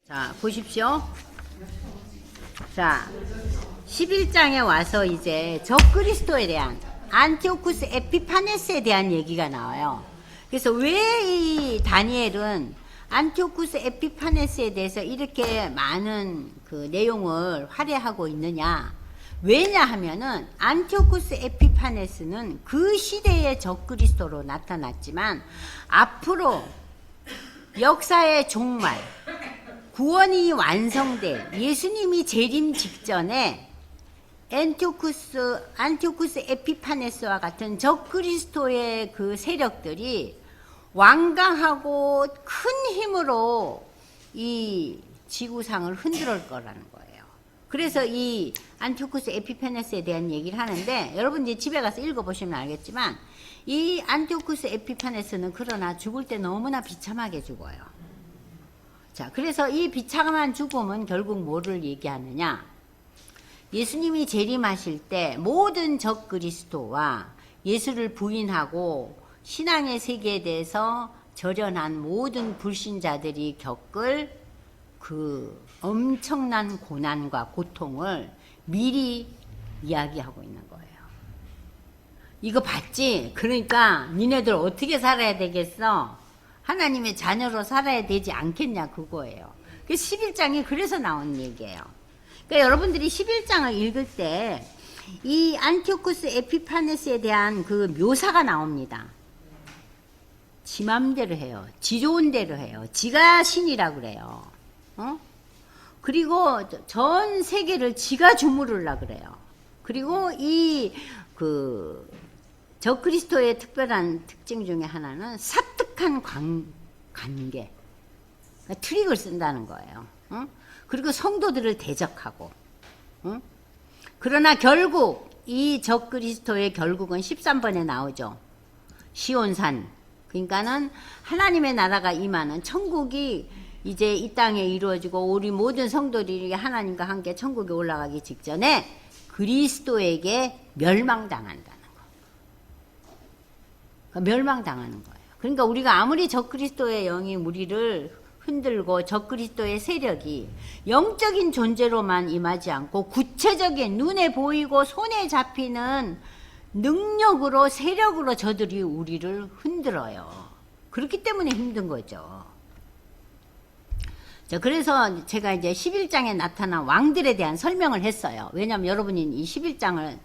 자, 보십시오. 자, 11장에 와서 이제 적그리스도에 대한 안티오쿠스 에피파네스에 대한 얘기가 나와요. 그래서 왜 이 다니엘은 안티오쿠스 에피파네스에 대해서 이렇게 많은 그 내용을 할애하고 있느냐? 왜냐하면은 안티오쿠스 에피파네스는 그 시대의 적그리스도로 나타났지만 앞으로 역사의 종말, 구원이 완성될 예수님이 재림 직전에 안티오쿠스 에피파네스와 같은 적그리스도의 그 세력들이 완강하고 큰 힘으로 이 지구상을 흔들 거라는 거예요. 그래서 이 안티오쿠스 에피파네스에 대한 얘기를 하는데, 여러분 이제 집에 가서 읽어보시면 알겠지만 이 안티오쿠스 에피파네스는 그러나 죽을 때 너무나 비참하게 죽어요. 자, 그래서 이 비참한 죽음은 결국 뭐를 얘기하느냐? 예수님이 재림하실 때 모든 적그리스도와 예수를 부인하고 신앙의 세계에 대해서 절연한 모든 불신자들이 겪을 그 엄청난 고난과 고통을 미리 이야기하고 있는 거예요. 이거 봤지? 그러니까 니네들 어떻게 살아야 되겠어? 하나님의 자녀로 살아야 되지 않겠냐, 그거예요. 그 11장이 그래서 나온 얘기예요. 그러니까 여러분들이 11장을 읽을 때 이 안티오쿠스 에피파네스에 대한 그 묘사가 나옵니다. 지 맘대로 해요. 지 좋은 대로 해요. 지가 신이라 그래요. 그리고 전 세계를 지가 주무르려 그래요. 그리고 이 그 적그리스도의 특별한 특징 중에 하나는 사특한 관계, 그러니까 트릭을 쓴다는 거예요. 그리고 성도들을 대적하고. 그러나 결국 이 적그리스도의 결국은 13번에 나오죠. 시온산, 그러니까는 하나님의 나라가 임하는 천국이 이제 이 땅에 이루어지고 우리 모든 성도들이 하나님과 함께 천국에 올라가기 직전에 그리스도에게 멸망당한다는 거. 멸망당하는 거예요. 그러니까 우리가 아무리 적그리스도의 영이 우리를 흔들고 적그리스도의 세력이 영적인 존재로만 임하지 않고 구체적인 눈에 보이고 손에 잡히는 능력으로, 세력으로 저들이 우리를 흔들어요. 그렇기 때문에 힘든 거죠. 자, 그래서 제가 이제 11장에 나타난 왕들에 대한 설명을 했어요. 왜냐하면 여러분이 이 11장을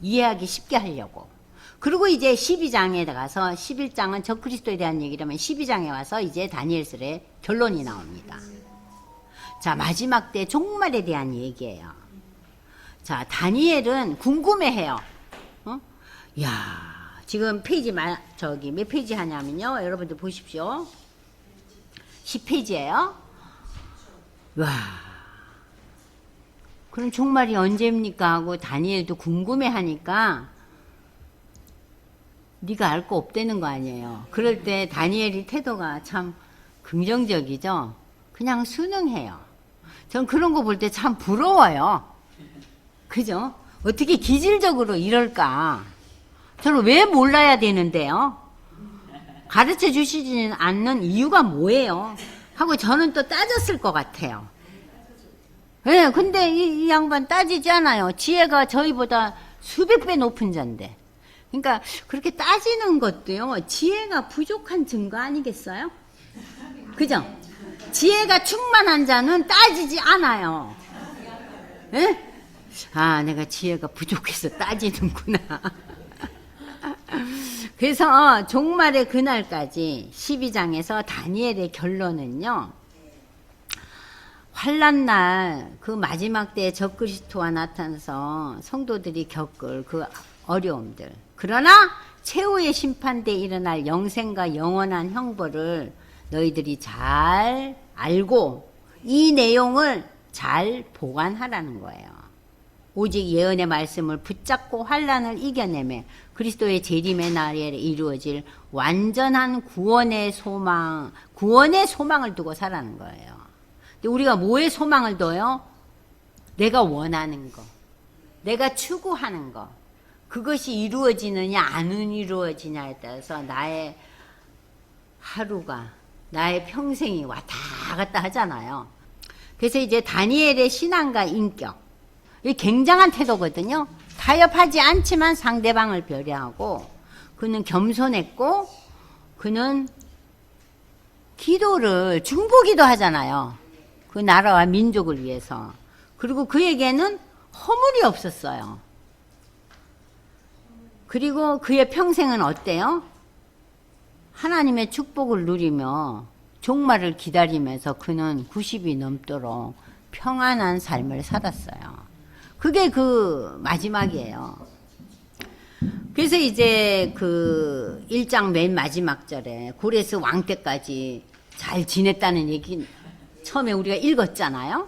이해하기 쉽게 하려고. 그리고 이제 12장에 가서 11장은 적그리스도에 대한 얘기라면 12장에 와서 이제 다니엘서의 결론이 나옵니다. 자, 마지막 때 종말에 대한 얘기예요. 자, 다니엘은 궁금해해요. 야, 지금 페이지 몇 페이지 하냐면요. 여러분들 보십시오. 10페이지예요. 와. 그럼 종말이 언제입니까? 하고 다니엘도 궁금해하니까 네가 알 거 없다는 거 아니에요. 그럴 때 다니엘이 태도가 참 긍정적이죠. 그냥 순응해요. 전 그런 거 볼 때 참 부러워요. 그죠? 어떻게 기질적으로 이럴까? 저는 왜 몰라야 되는데요? 가르쳐 주시지는 않는 이유가 뭐예요? 하고 저는 또 따졌을 것 같아요. 예, 네, 근데 이 양반 따지지 않아요. 지혜가 저희보다 수백 배 높은 자인데. 그러니까 그렇게 따지는 것도요, 지혜가 부족한 증거 아니겠어요? 그죠? 지혜가 충만한 자는 따지지 않아요. 예? 아, 내가 지혜가 부족해서 따지는구나. 그래서 종말의 그날까지 12장에서 다니엘의 결론은요, 환난날 그 마지막 때에 적그리스도가 나타나서 성도들이 겪을 그 어려움들, 그러나 최후의 심판대에 일어날 영생과 영원한 형벌을 너희들이 잘 알고 이 내용을 잘 보관하라는 거예요. 오직 예언의 말씀을 붙잡고 환난을 이겨내며 그리스도의 재림의 날에 이루어질 완전한 구원의 소망을 두고 살라는 거예요. 근데 우리가 뭐에 소망을 둬요? 내가 원하는 거, 내가 추구하는 거, 그것이 이루어지느냐 안 이루어지냐에 따라서 나의 하루가, 나의 평생이 왔다 갔다 하잖아요. 그래서 이제 다니엘의 신앙과 인격, 이 굉장한 태도거든요. 타협하지 않지만 상대방을 배려하고, 그는 겸손했고, 그는 기도를 중보기도 하잖아요. 그 나라와 민족을 위해서. 그리고 그에게는 허물이 없었어요. 그리고 그의 평생은 어때요? 하나님의 축복을 누리며 종말을 기다리면서 그는 90이 넘도록 평안한 삶을 살았어요. 그게 그 마지막이에요. 그래서 이제 그 1장 맨 마지막 절에 고레스 왕 때까지 잘 지냈다는 얘기 처음에 우리가 읽었잖아요.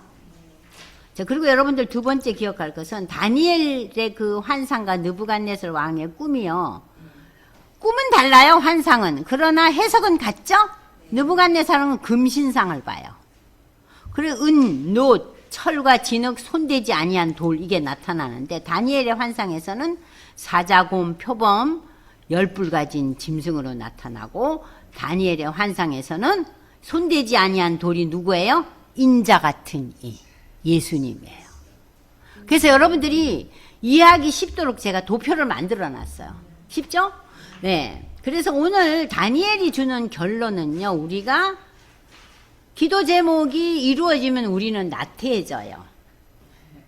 자, 그리고 여러분들 두 번째 기억할 것은 다니엘의 그 환상과 느부갓네살 왕의 꿈이요. 꿈은 달라요, 환상은. 그러나 해석은 같죠? 느부갓네살은 금신상을 봐요. 그리고 은, 놋, 철과 진흙, 손대지 아니한 돌, 이게 나타나는데 다니엘의 환상에서는 사자곰, 표범, 10뿔 가진 짐승으로 나타나고, 다니엘의 환상에서는 손대지 아니한 돌이 누구예요? 인자 같은 이 예수님이에요. 그래서 여러분들이 이해하기 쉽도록 제가 도표를 만들어 놨어요. 쉽죠? 네. 그래서 오늘 다니엘이 주는 결론은요, 우리가 기도 제목이 이루어지면 우리는 나태해져요.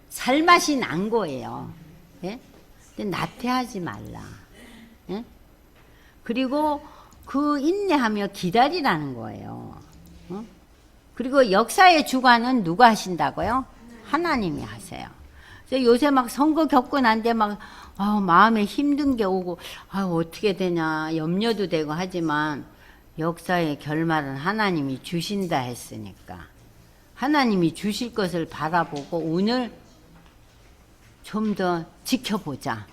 살맛이 난 거예요. 예? 근데 나태하지 말라. 예? 그리고 그 인내하며 기다리라는 거예요. 어? 그리고 역사의 주관은 누가 하신다고요? 하나님이 하세요. 그래서 요새 막 선거 겪고 난데 막 마음에 힘든 게 오고 어떻게 되냐 염려도 되고 하지만 역사의 결말은 하나님이 주신다 했으니까 하나님이 주실 것을 바라보고 오늘 좀 더 지켜보자.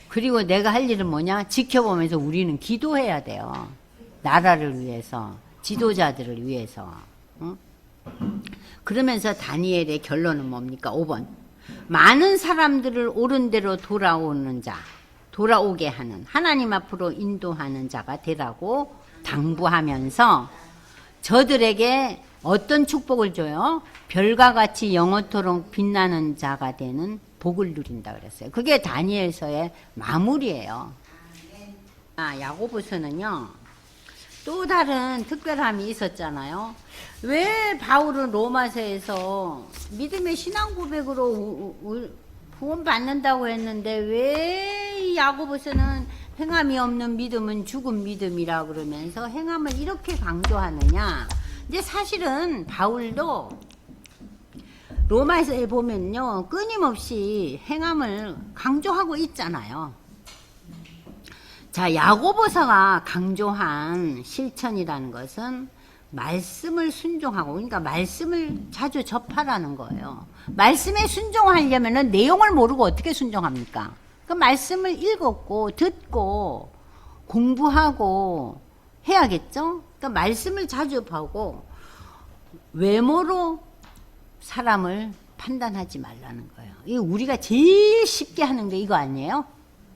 그리고 내가 할 일은 뭐냐? 지켜보면서 우리는 기도해야 돼요. 나라를 위해서, 지도자들을 위해서. 응? 그러면서 다니엘의 결론은 뭡니까? 5번. 많은 사람들을 옳은 대로 돌아오는 자, 돌아오게 하는, 하나님 앞으로 인도하는 자가 되라고 당부하면서 저들에게 어떤 축복을 줘요? 별과 같이 영원토록 빛나는 자가 되는 복을 누린다 그랬어요. 그게 다니엘서의 마무리예요. 야고보서는요, 또 다른 특별함이 있었잖아요. 왜 바울은 로마서에서 믿음의 신앙 고백으로 구원받는다고 했는데 왜 야고보서는 행함이 없는 믿음은 죽은 믿음이라 그러면서 행함을 이렇게 강조하느냐. 근데 사실은 바울도 로마서에 보면요, 끊임없이 행함을 강조하고 있잖아요. 자, 야고보서가 강조한 실천이라는 것은 말씀을 순종하고, 그러니까 말씀을 자주 접하라는 거예요. 말씀에 순종하려면 내용을 모르고 어떻게 순종합니까? 그 말씀을 읽었고 듣고 공부하고 해야겠죠? 그러니까 말씀을 자주 보고 외모로 사람을 판단하지 말라는 거예요. 이거 우리가 제일 쉽게 하는 게 이거 아니에요?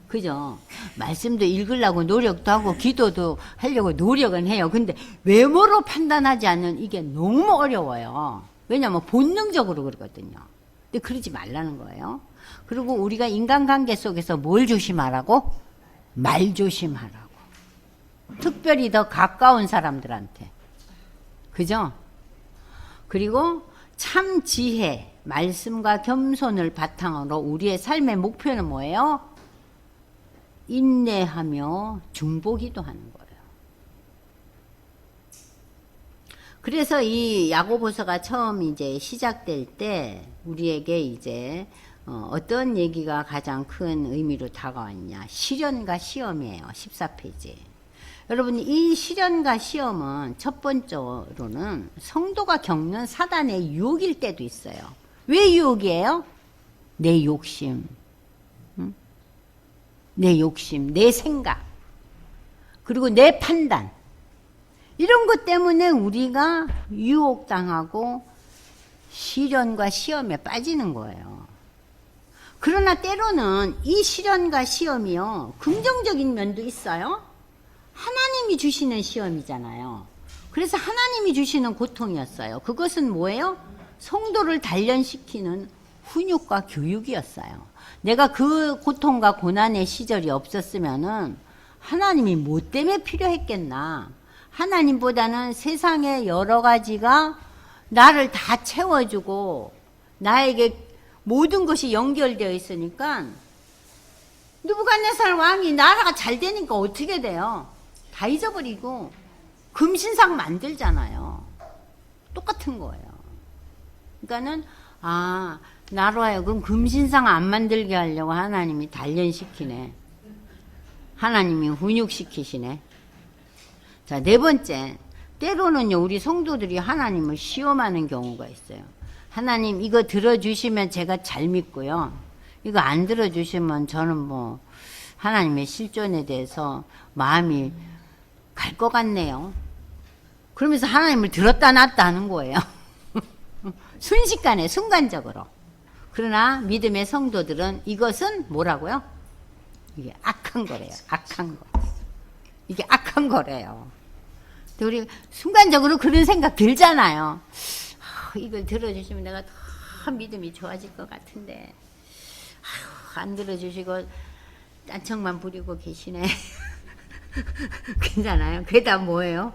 그죠? 말씀도 읽으려고 노력도 하고 기도도 하려고 노력은 해요. 근데 외모로 판단하지 않는 이게 너무 어려워요. 왜냐하면 본능적으로 그러거든요. 근데 그러지 말라는 거예요. 그리고 우리가 인간관계 속에서 뭘 조심하라고? 말 조심하라고. 특별히 더 가까운 사람들한테. 그죠? 그리고 참 지혜, 말씀과 겸손을 바탕으로 우리의 삶의 목표는 뭐예요? 인내하며 중보기도 하는 거예요. 그래서 이 야고보서가 처음 이제 시작될 때 우리에게 이제 어떤 얘기가 가장 큰 의미로 다가왔냐? 시련과 시험이에요. 14페이지. 여러분, 이 시련과 시험은 첫 번째로는 성도가 겪는 사단의 유혹일 때도 있어요. 왜 유혹이에요? 내 욕심, 내 욕심, 내 생각, 그리고 내 판단. 이런 것 때문에 우리가 유혹당하고 시련과 시험에 빠지는 거예요. 그러나 때로는 이 시련과 시험이요, 긍정적인 면도 있어요. 하나님이 주시는 시험이잖아요. 그래서 하나님이 주시는 고통이었어요. 그것은 뭐예요? 성도를 단련시키는 훈육과 교육이었어요. 내가 그 고통과 고난의 시절이 없었으면은 하나님이 뭐 때문에 필요했겠나. 하나님보다는 세상의 여러 가지가 나를 다 채워주고 나에게 모든 것이 연결되어 있으니까 느부갓네살 왕이 나라가 잘 되니까 어떻게 돼요? 다 잊어버리고 금신상 만들잖아요. 똑같은 거예요. 그러니까는 나로 하여금 금신상 안 만들게 하려고 하나님이 단련시키네. 하나님이 훈육시키시네. 자, 네 번째. 때로는요, 우리 성도들이 하나님을 시험하는 경우가 있어요. 하나님, 이거 들어주시면 제가 잘 믿고요. 이거 안 들어주시면 저는 뭐, 하나님의 실존에 대해서 마음이 갈 것 같네요. 그러면서 하나님을 들었다 놨다 하는 거예요. 순식간에, 순간적으로. 그러나 믿음의 성도들은 이것은 뭐라고요? 이게 악한 거래요. 악한 거. 이게 악한 거래요. 우리 순간적으로 그런 생각 들잖아요. 이걸 들어주시면 내가 더 믿음이 좋아질 것 같은데 안 들어주시고 딴청만 부리고 계시네. 괜찮아요? 그게 다 뭐예요?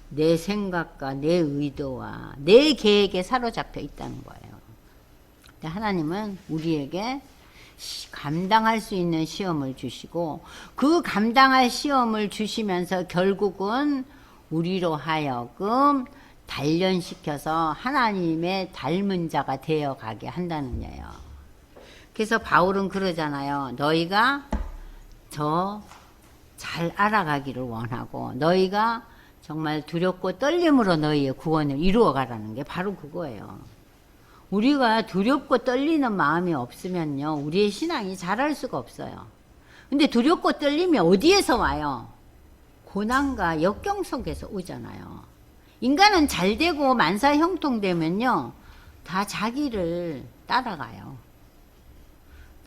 내 생각과 내 의도와 내 계획에 사로잡혀 있다는 거예요. 하나님은 우리에게 감당할 수 있는 시험을 주시고 그 감당할 시험을 주시면서 결국은 우리로 하여금 단련시켜서 하나님의 닮은 자가 되어가게 한다는 거예요. 그래서 바울은 그러잖아요. 너희가 저 잘 알아가기를 원하고 너희가 정말 두렵고 떨림으로 너희의 구원을 이루어가라는 게 바로 그거예요. 우리가 두렵고 떨리는 마음이 없으면요, 우리의 신앙이 자랄 수가 없어요. 근데 두렵고 떨림이 어디에서 와요? 고난과 역경 속에서 오잖아요. 인간은 잘 되고 만사 형통되면요, 다 자기를 따라가요.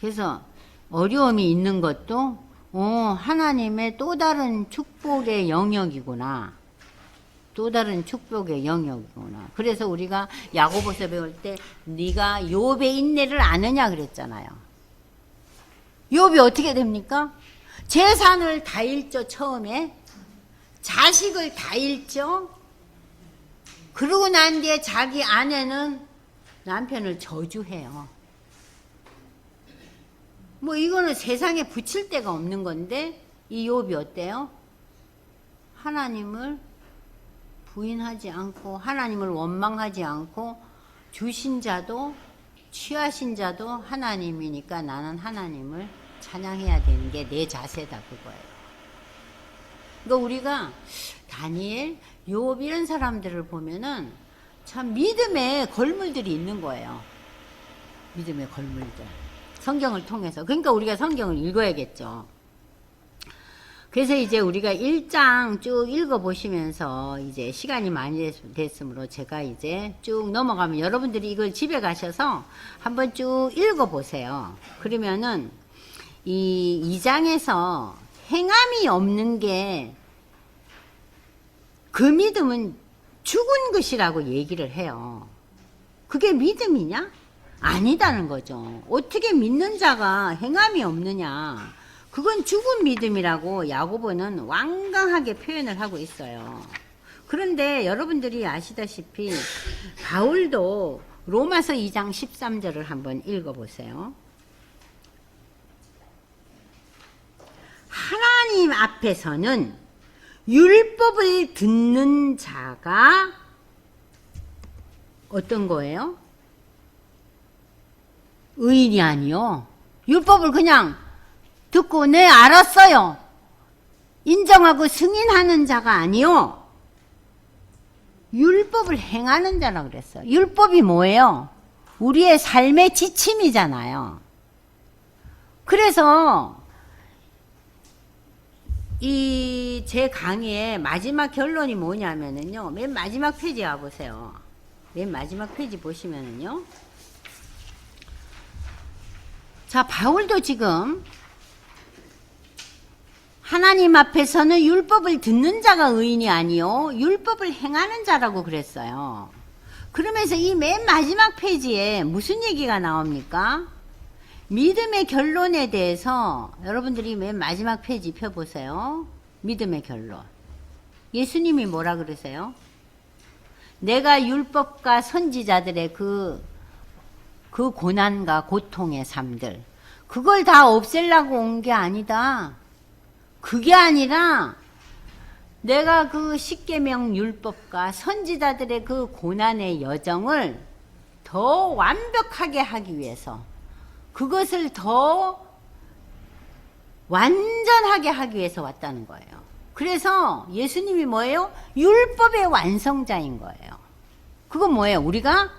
그래서 어려움이 있는 것도 하나님의 또 다른 축복의 영역이구나. 또 다른 축복의 영역이구나. 그래서 우리가 야고보서 배울 때 네가 욥의 인내를 아느냐 그랬잖아요. 욥이 어떻게 됩니까? 재산을 다 잃죠. 처음에 자식을 다 잃죠. 그러고 난 뒤에 자기 아내는 남편을 저주해요. 뭐 이거는 세상에 붙일 데가 없는 건데 이 욥이 어때요? 하나님을 부인하지 않고 하나님을 원망하지 않고 주신 자도 취하신 자도 하나님이니까 나는 하나님을 찬양해야 되는 게 내 자세다 그거예요. 그러니까 우리가 다니엘, 욥 이런 사람들을 보면은 참 믿음의 걸물들이 있는 거예요. 믿음의 걸물들. 성경을 통해서. 그러니까 우리가 성경을 읽어야겠죠. 그래서 이제 우리가 1장 쭉 읽어보시면서 이제 시간이 많이 됐으므로 제가 이제 쭉 넘어가면 여러분들이 이걸 집에 가셔서 한번 쭉 읽어보세요. 그러면은 이 2장에서 행함이 없는 게 그 믿음은 죽은 것이라고 얘기를 해요. 그게 믿음이냐? 아니다는 거죠. 어떻게 믿는 자가 행함이 없느냐? 그건 죽은 믿음이라고 야고보는 완강하게 표현을 하고 있어요. 그런데 여러분들이 아시다시피 바울도 로마서 2장 13절을 한번 읽어보세요. 하나님 앞에서는 율법을 듣는 자가 어떤 거예요? 의인이 아니요. 율법을 그냥 듣고 네 알았어요. 인정하고 승인하는 자가 아니요. 율법을 행하는 자라 그랬어요. 율법이 뭐예요? 우리의 삶의 지침이잖아요. 그래서 이 제 강의의 마지막 결론이 뭐냐면은요. 맨 마지막 페이지 와보세요. 맨 마지막 페이지 보시면은요. 자, 바울도 지금 하나님 앞에서는 율법을 듣는 자가 의인이 아니요 율법을 행하는 자라고 그랬어요. 그러면서 이 맨 마지막 페이지에 무슨 얘기가 나옵니까? 믿음의 결론에 대해서 여러분들이 맨 마지막 페이지 펴보세요. 믿음의 결론. 예수님이 뭐라 그러세요? 내가 율법과 선지자들의 그 고난과 고통의 삶들, 그걸 다 없애려고 온 게 아니다. 그게 아니라 내가 그 십계명 율법과 선지자들의 그 고난의 여정을 더 완벽하게 하기 위해서, 그것을 더 완전하게 하기 위해서 왔다는 거예요. 그래서 예수님이 뭐예요? 율법의 완성자인 거예요. 그건 뭐예요? 우리가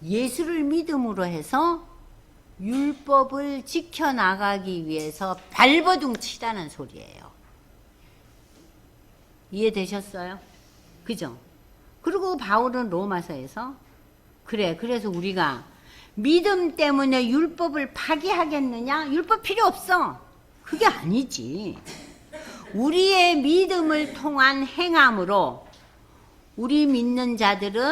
예수를 믿음으로 해서 율법을 지켜나가기 위해서 발버둥 치라는 소리예요. 이해되셨어요? 그죠? 그리고 바울은 로마서에서 그래서 우리가 믿음 때문에 율법을 파기하겠느냐? 율법 필요 없어. 그게 아니지. 우리의 믿음을 통한 행함으로 우리 믿는 자들은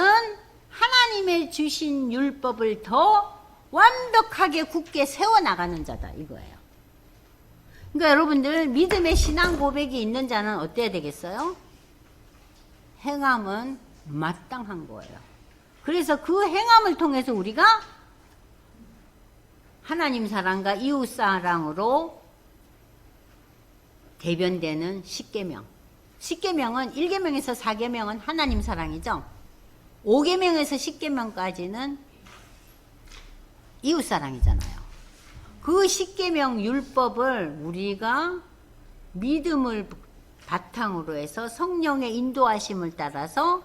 하나님의 주신 율법을 더 완벽하게 굳게 세워나가는 자다 이거예요. 그러니까 여러분들 믿음의 신앙 고백이 있는 자는 어때야 되겠어요? 행함은 마땅한 거예요. 그래서 그 행함을 통해서 우리가 하나님 사랑과 이웃 사랑으로 대변되는 십계명. 십계명은 1계명에서 4계명은 하나님 사랑이죠. 5계명에서 10계명까지는 이웃 사랑이잖아요. 그 십계명 율법을 우리가 믿음을 바탕으로 해서 성령의 인도하심을 따라서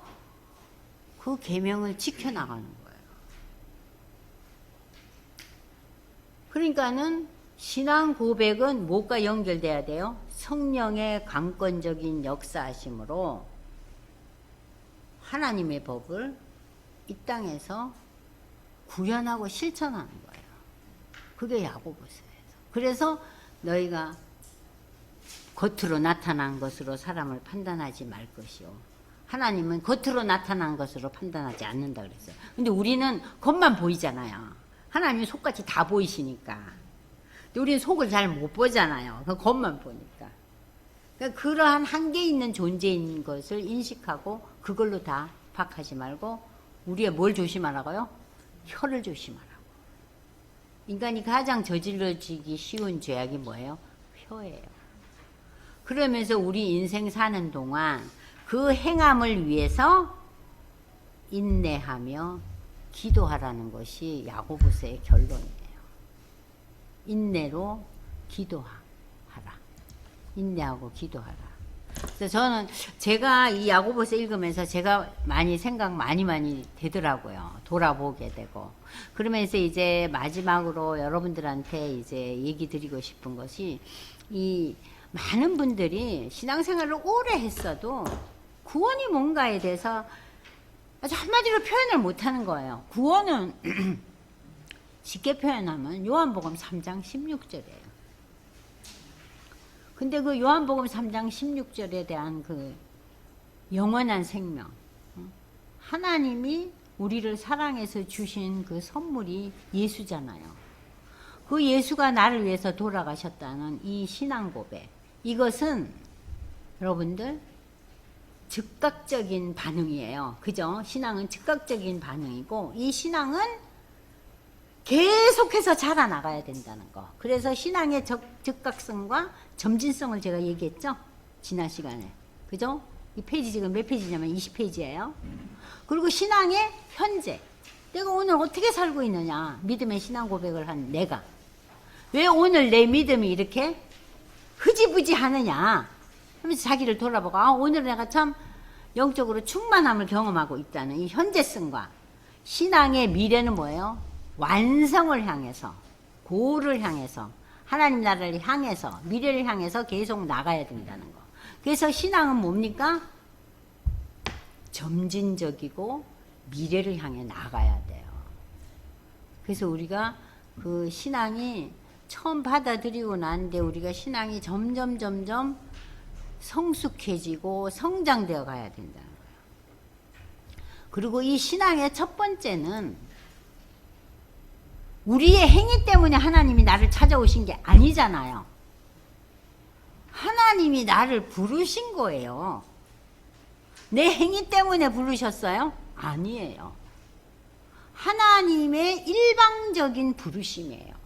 그 계명을 지켜나가는 거예요. 그러니까는 신앙 고백은 뭐가 연결돼야 돼요? 성령의 강권적인 역사하심으로 하나님의 법을 이 땅에서 구현하고 실천하는 거예요. 그게 야고보서예요. 그래서 너희가 겉으로 나타난 것으로 사람을 판단하지 말 것이요. 하나님은 겉으로 나타난 것으로 판단하지 않는다 그랬어요. 근데 우리는 겉만 보이잖아요. 하나님이 속같이 다 보이시니까. 근데 우리는 속을 잘 못 보잖아요. 그 겉만 보니까. 그러니까 그러한 한계 있는 존재인 것을 인식하고 그걸로 다 박하지 말고 우리의 뭘 조심하라고요? 혀를 조심하라고. 인간이 가장 저질러지기 쉬운 죄악이 뭐예요? 혀예요. 그러면서 우리 인생 사는 동안 그 행함을 위해서 인내하며 기도하라는 것이 야고보서의 결론이에요. 인내로 기도하라. 인내하고 기도하라. 그래서 저는 제가 이 야고보서 읽으면서 제가 생각 많이 되더라고요. 돌아보게 되고. 그러면서 이제 마지막으로 여러분들한테 이제 얘기 드리고 싶은 것이 이 많은 분들이 신앙생활을 오래 했어도 구원이 뭔가에 대해서 아주 한마디로 표현을 못하는 거예요. 구원은 쉽게 표현하면 요한복음 3장 16절이에요. 근데 그 요한복음 3장 16절에 대한 그 영원한 생명, 하나님이 우리를 사랑해서 주신 그 선물이 예수잖아요. 그 예수가 나를 위해서 돌아가셨다는 이 신앙 고백, 이것은 여러분들 즉각적인 반응이에요. 그죠? 신앙은 즉각적인 반응이고 이 신앙은 계속해서 자라나가야 된다는 거. 그래서 신앙의 즉각성과 점진성을 제가 얘기했죠? 지난 시간에. 그죠? 이 페이지 지금 몇 페이지냐면 20페이지예요. 그리고 신앙의 현재. 내가 오늘 어떻게 살고 있느냐. 믿음의 신앙 고백을 한 내가. 왜 오늘 내 믿음이 이렇게 흐지부지 하느냐 하면서 자기를 돌아보고 오늘 내가 참 영적으로 충만함을 경험하고 있다는 이 현재성과 신앙의 미래는 뭐예요? 완성을 향해서, 고를 향해서, 하나님 나라를 향해서, 미래를 향해서 계속 나가야 된다는 거. 그래서 신앙은 뭡니까? 점진적이고 미래를 향해 나가야 돼요. 그래서 우리가 그 신앙이 처음 받아들이고 나는데 우리가 신앙이 점점 성숙해지고 성장되어 가야 된다는 거예요. 그리고 이 신앙의 첫 번째는 우리의 행위 때문에 하나님이 나를 찾아오신 게 아니잖아요. 하나님이 나를 부르신 거예요. 내 행위 때문에 부르셨어요? 아니에요. 하나님의 일방적인 부르심이에요.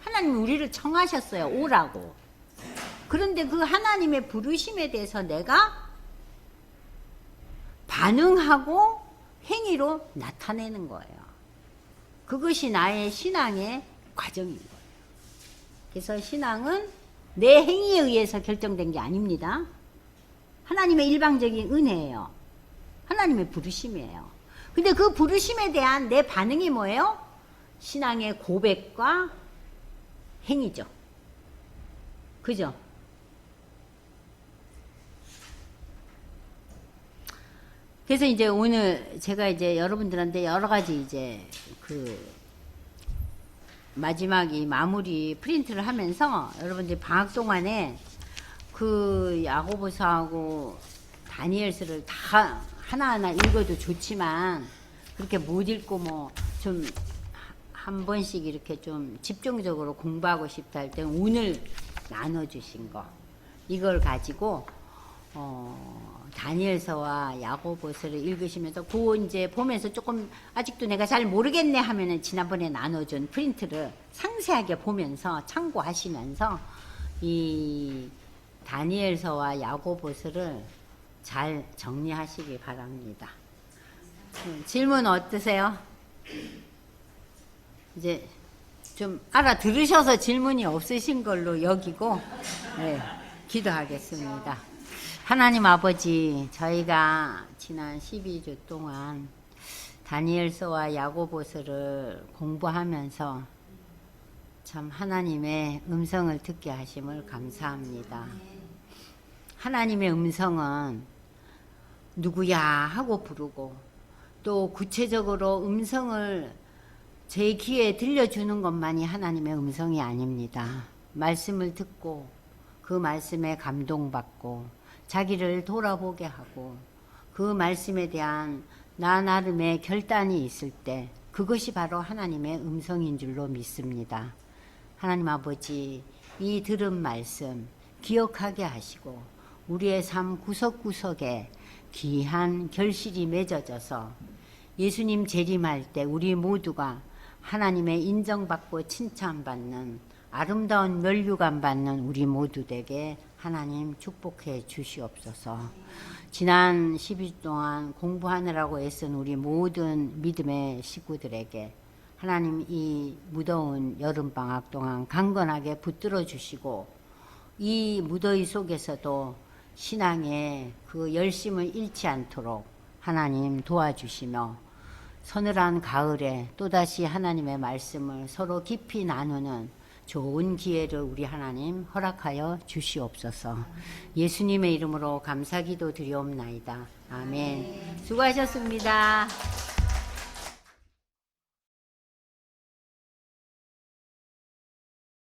하나님이 우리를 청하셨어요. 오라고. 그런데 그 하나님의 부르심에 대해서 내가 반응하고 행위로 나타내는 거예요. 그것이 나의 신앙의 과정인 거예요. 그래서 신앙은 내 행위에 의해서 결정된 게 아닙니다. 하나님의 일방적인 은혜예요. 하나님의 부르심이에요. 근데 그 부르심에 대한 내 반응이 뭐예요? 신앙의 고백과 행위죠. 그죠? 그래서 이제 오늘 제가 이제 여러분들한테 여러 가지 이제 그 마지막 이 마무리 프린트를 하면서 여러분들이 방학 동안에 그 야고보서하고 다니엘서를 다 하나하나 읽어도 좋지만 그렇게 못 읽고 뭐 좀 한 번씩 이렇게 좀 집중적으로 공부하고 싶다 할 때 오늘 나눠주신 거 이걸 가지고 다니엘서와 야고보서를 읽으시면서 그 이제 보면서 조금 아직도 내가 잘 모르겠네 하면은 지난번에 나눠준 프린트를 상세하게 보면서 참고하시면서 이 다니엘서와 야고보서를 잘 정리하시기 바랍니다. 질문 어떠세요? 이제 좀 알아들으셔서 질문이 없으신 걸로 여기고 네, 기도하겠습니다. 하나님 아버지, 저희가 지난 12주 동안 다니엘서와 야고보서를 공부하면서 참 하나님의 음성을 듣게 하심을 감사합니다. 하나님의 음성은 누구야 하고 부르고 또 구체적으로 음성을 제 귀에 들려주는 것만이 하나님의 음성이 아닙니다. 말씀을 듣고 그 말씀에 감동받고 자기를 돌아보게 하고 그 말씀에 대한 나 나름의 결단이 있을 때 그것이 바로 하나님의 음성인 줄로 믿습니다. 하나님 아버지, 이 들은 말씀 기억하게 하시고 우리의 삶 구석구석에 귀한 결실이 맺어져서 예수님 재림할 때 우리 모두가 하나님의 인정받고 칭찬받는 아름다운 면류관 받는 우리 모두에게 하나님 축복해 주시옵소서. 지난 12주 동안 공부하느라고 애쓴 우리 모든 믿음의 식구들에게 하나님 이 무더운 여름방학 동안 강건하게 붙들어 주시고 이 무더위 속에서도 신앙의 그 열심을 잃지 않도록 하나님 도와주시며 서늘한 가을에 또다시 하나님의 말씀을 서로 깊이 나누는 좋은 기회를 우리 하나님 허락하여 주시옵소서. 예수님의 이름으로 감사기도 드리옵나이다. 아멘. 수고하셨습니다.